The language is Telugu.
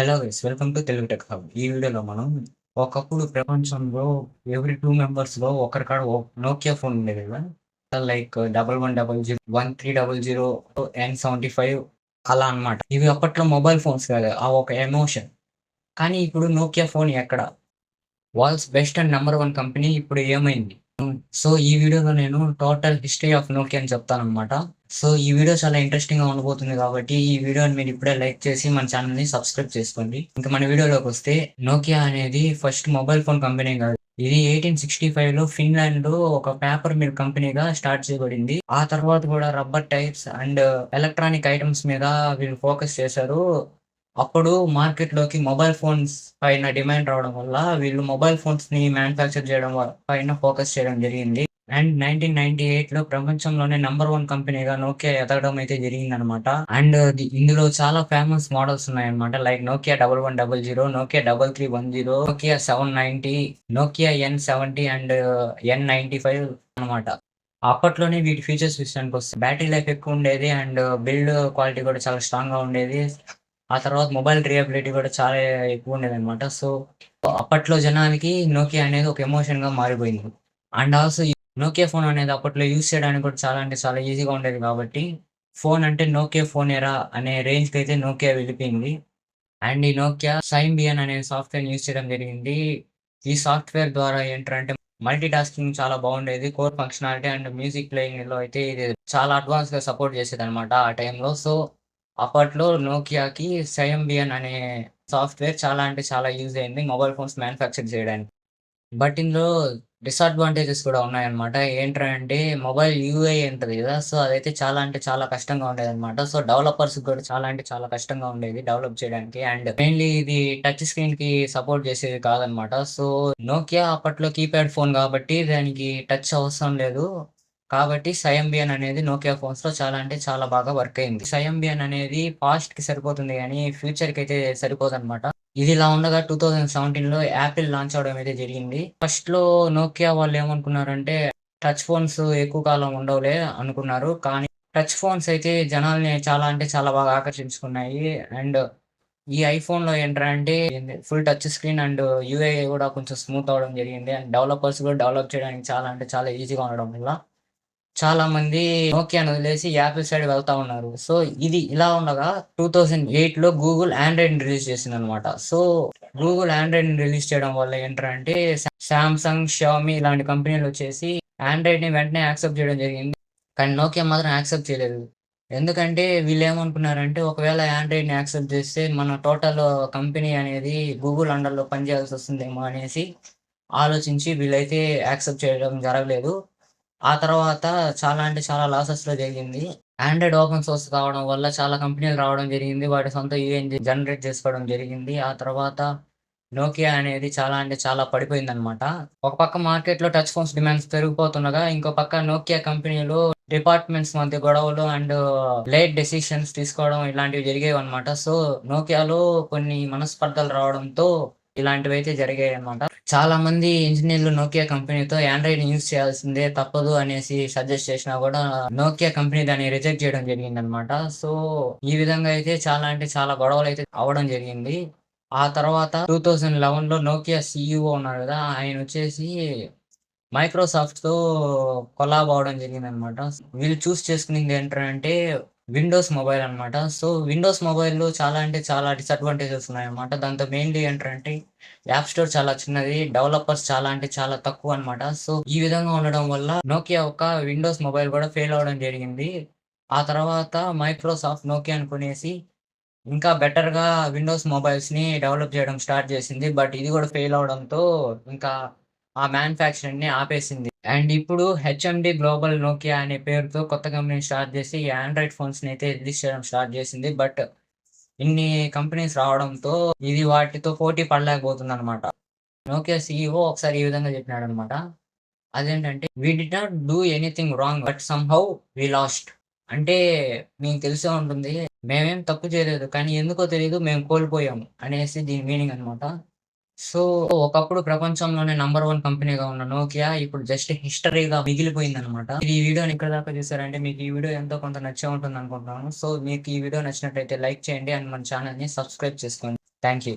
Hello guys, welcome to Telugu tech hub. ఈ వీడియోలో మనం ఒకప్పుడు ప్రపంచంలో ఎవ్రీ 2 మెంబర్స్‌లో ఒకరి కాడ నోకియా ఫోన్ ఉండేది కదా! లైక్ 1100, 1300, N75 అలా అన్నమాట. ఇవి అప్పట్లో మొబైల్ ఫోన్స్ కాదు. ఆ ఒక ఎమోషన్. కానీ ఇప్పుడు నోకియా ఫోన్ ఎక్కడ? World's best and number 1 company ఇప్పుడు ఏమైంది? సో, ఈ వీడియోలో నేను టోటల్ హిస్టరీ ఆఫ్ నోకియా అని చెప్తాననమాట. సో, ఈ వీడియో చాలా ఇంట్రెస్టింగ్‌గా ఉండబోతుంది కాబట్టి, ఈ వీడియోని మీరు ఇప్పుడే లైక్ చేసి మన ఛానెల్‌ని సబ్స్క్రైబ్ చేసుకోండి. ఇంక మన వీడియోలోకొస్తే, నోకియా అనేది ఫస్ట్ మొబైల్ ఫోన్ కంపెనీ కాదు. ఇది 1865లో ఫిన్లాండ్‌లో ఒక పేపర్ మిల్ కంపెనీగా స్టార్ట్ చేయబడింది. ఆ తర్వాత కూడా rubber tyres and electronic items మీద వీళ్ళు ఫోకస్ చేశారు. అప్పుడు మార్కెట్‌లోకి మొబైల్ ఫోన్స్ పైన డిమాండ్ రావడం వల్ల వీళ్ళు మొబైల్ ఫోన్స్‌ని మ్యానుఫ్యాక్చర్ చేయడం పైన ఫోకస్ చేయడం జరిగింది. అండ్ 1998లో ప్రపంచంలోనే నంబర్ 1 కంపెనీగా నోకియా ఎదగడం అయితే జరిగిందనమాట. అండ్ ఇందులో చాలా ఫేమస్ మోడల్స్ ఉన్నాయన్నమాట. Like Nokia 1100, Nokia 3310, Nokia 790, Nokia N70 and N95 అనమాట. అప్పట్లోనే వీటి ఫీచర్స్ విషయానికొస్తే బ్యాటరీ లైఫ్ ఎక్కువుండేది. అండ్ బిల్డ్ క్వాలిటీ కూడా చాలా స్ట్రాంగ్‌గా ఉండేది. ఆ తర్వాత మొబైల్ డ్యూరబిలిటీ కూడా చాలా ఎక్కువుండేదనమాట. సో, అప్పట్లో జనాలకి నోకియా అనేది ఒక ఎమోషన్‌గా మారిపోయింది. అండ్ ఆల్సో ఈ నోకియా ఫోన్ అనేది అప్పట్లో యూజ్ చేయడానికి కూడా చాలా అంటే చాలా ఈజీగా ఉండేది కాబట్టి, ఫోన్ అంటే నోకియా ఫోనేరా అనే రేంజ్‌కైతే నోకియా వెళ్ళిపోయింది. అండ్ ఈ నోకియా సైంబియన్ అనే సాఫ్ట్‌వేర్‌ని యూజ్ చేయడం జరిగింది. ఈ సాఫ్ట్‌వేర్ ద్వారా ఏంటంటే మల్టీ టాస్కింగ్ చాలా బాగుండేది. కోర్ ఫంక్షనాలిటీ అండ్ మ్యూజిక్ ప్లేయింగ్‌లో అయితే ఇది చాలా అడ్వాన్స్‌గా సపోర్ట్ చేసేదనమాట ఆ టైంలో. సో, అప్పట్లో నోకియాకి సైంబియన్ అనే సాఫ్ట్‌వేర్ చాలా అంటే చాలా యూజ్ అయింది మొబైల్ ఫోన్స్ మ్యానుఫ్యాక్చర్ చేయడానికి. బట్ ఇందులో డిసడ్వాంటేజెస్ కూడా ఉన్నాయన్నమాట. ఏంట్రా అంటే మొబైల్ యూఐ ఉంటది గదా! సో, అదైతే చాలా అంటే చాలా కష్టంగా ఉండేదన్నమాట. సో, డెవలపర్స్‌కి కూడా చాలా అంటే చాలా కష్టంగా ఉండేది డెవలప్ చేయడానికి. అండ్ మెయిన్‌లీ ఇది టచ్ స్క్రీన్‌కి సపోర్ట్ చేసేది కాదన్నమాట. సో, నోకియా అప్పట్లో కీప్యాడ్ ఫోన్ గాబట్టి దానికి టచ్ అవసరం లేదు. కాబట్టి సైంబియన్ అనేది నోకియా ఫోన్స్‌లో చాలా అంటే చాలా బాగా వర్క్ అయింది. సైంబియన్ అనేది పాస్ట్‌కి సరిపోతుంది గానీ ఫ్యూచర్‌కైతే సరిపోదన్నమాట. ఇదిలా ఉండగా 2017లో యాపిల్ లాంచ్ అవ్వడం అయితే జరిగింది. ఫస్ట్‌లో నోకియా వాళ్ళేమనుకున్నారంటే, టచ్ ఫోన్స్ ఎక్కువ కాలం ఉండవులే అనుకున్నారు. కానీ టచ్ ఫోన్స్ అయితే జనాల్ని చాలా అంటే చాలా బాగా ఆకర్షించుకున్నాయి. అండ్ ఈ ఐఫోన్‌లో ఏంట్రా అంటే full touch screen and UI గూడా కొంచెం స్మూత్ అవ్వడం జరిగింది. అండ్ డెవలపర్స్ కూడా డెవలప్ చేయడానికి చాలా అంటే చాలా ఈజీగా ఉండడం వల్ల చాలామంది నోకియాని వదిలేసి యాపిల్ సైడ్ వెళ్తా ఉన్నారు. సో, ఇది ఇలా ఉండగా 2008లో గూగుల్ ఆండ్రాయిడ్‌ని రిలీజ్ చేసిందనమాట. సో, గూగుల్ ఆండ్రాయిడ్‌ని రిలీజ్ చేయడం వల్ల ఏంట్రా అంటే సామ్‌సంగ్, షామీ ఇలాంటి కంపెనీలొచ్చేసి ఆండ్రాయిడ్‌ని వెంటనే యాక్సెప్ట్ చేయడం జరిగింది. కానీ నోకియా మాత్రం యాక్సెప్ట్ చేయలేదు. ఎందుకంటే వీళ్ళేమనుకున్నారంటే ఒకవేళ ఆండ్రాయిడ్‌ని యాక్సెప్ట్ చేస్తే మన టోటల్ కంపెనీ అనేది గూగుల్ అండర్‌లో పనిచేయాల్సొస్తుందేమో అనేసి ఆలోచించి వీళ్ళైతే యాక్సెప్ట్ చేయడం జరగలేదు. ఆ తర్వాత చాలా అంటే చాలా లాసెస్‌లో జరిగింది. ఆండ్రాయిడ్ ఓపెన్ సోర్స్ కావడం వల్ల చాలా కంపెనీలు రావడం జరిగింది. వాటి సొంత యూఐని జనరేట్ చేసుకోవడం జరిగింది. ఆ తర్వాత నోకియా అనేది చాలా అంటే చాలా పడిపోయిందనమాట. ఒక పక్క మార్కెట్‌లో టచ్ ఫోన్స్ డిమాండ్స్ పెరిగిపోతుండగా, ఇంకో పక్క నోకియా కంపెనీలో డిపార్ట్‌మెంట్స్ మధ్య గొడవలు అండ్ లేట్ డెసిషన్స్ తీసుకోవడం ఇలాంటివి జరిగేవన్నమాట. సో, నోకియాలో కొన్ని మనస్పర్ధలు రావడంతో ఇలాంటివైతే జరిగాయన్నమాట. చాలామంది ఇంజినీర్లు నోకియా కంపెనీతో ఆండ్రాయిడ్‌ని యూజ్ చేయాల్సిందే తప్పదు అనేసి సజెస్ట్ చేసినా గూడా నోకియా కంపెనీ దాన్ని రిజెక్ట్ చేయడం జరిగిందనమాట. సో, ఈ విధంగా అయితే చాలా అంటే చాలా గొడవలైతే అవ్వడం జరిగింది. ఆ తర్వాత 2011లో నోకియా సీఈఓ ఉన్నారు గదా! ఆయనొచ్చేసి మైక్రోసాఫ్ట్‌తో కొలాబ్ అవ్వడం జరిగిందనమాట. వీళ్ళు చూజ్ చేసుకునింది ఏంట్రా అంటే విండోస్ మొబైల్ అనమాట. సో, విండోస్ మొబైల్‌లో చాలా అంటే చాలా డిసడ్వాంటేజెస్ ఉన్నాయన్నమాట. దాంతో మెయిన్‌లీ ఏంట్రంటే యాప్ స్టోర్ చాలా చిన్నది. డెవలపర్స్ చాలా అంటే చాలా తక్కువనమాట. సో, ఈ విధంగా ఉండడం వల్ల నోకియా ఒక విండోస్ మొబైల్ గూడా ఫెయిల్ అవ్వడం జరిగింది. ఆ తర్వాత మైక్రోసాఫ్ట్ నోకియాని కొనేసి ఇంకా బెటర్‌గా విండోస్ మొబైల్స్‌ని డెవలప్ చేయడం స్టార్ట్ చేసింది. బట్ ఇది గూడా ఫెయిల్ అవ్వడంతో ఇంకా ఆ మ్యానుఫ్యాక్చరింగ్‌ని ఆపేసింది. అండ్ ఇప్పుడు హెచ్ఎండీ గ్లోబల్ నోకియా అనే పేరుతో కొత్త కంపెనీ స్టార్ట్ చేసి ఈ ఆండ్రాయిడ్ ఫోన్స్‌నైతే రిలీజ్ చేయడం స్టార్ట్ చేసింది. బట్ ఇన్ని కంపెనీస్ రావడంతో ఇది వాటితో పోటీ పడలేకపోతుందనమాట. నోకియా సీఈఓ ఒకసారి ఈ విధంగా చెప్పినాడనమాట. అదేంటంటే, "we did not do anything wrong but somehow we lost." అంటే మీకు తెలిసే ఉంటుంది. మేమేం తప్పు చేయలేదు. కానీ ఎందుకో తెలీదు మేము కోల్పోయాము అనేసి దీని మీనింగ్ అనమాట. సో, ఒకప్పుడు ప్రపంచంలోనే నంబర్ 1 కంపెనీగా ఉన్న నోకియా ఇప్పుడు జస్ట్ హిస్టరీగా మిగిలిపోయిందనమాట. మీరు ఈ వీడియోని ఇక్కడి దాకా చూసారంటే మీకు ఈ వీడియో ఎంతో కొంత నచ్చే ఉంటుందనుకుంటున్నాను. సో, మీకు ఈ వీడియో నచ్చినట్టయితే లైక్ చేయండి అండ్ మన ఛానెల్‌ని సబ్స్క్రైబ్ చేసుకోండి. Thank you.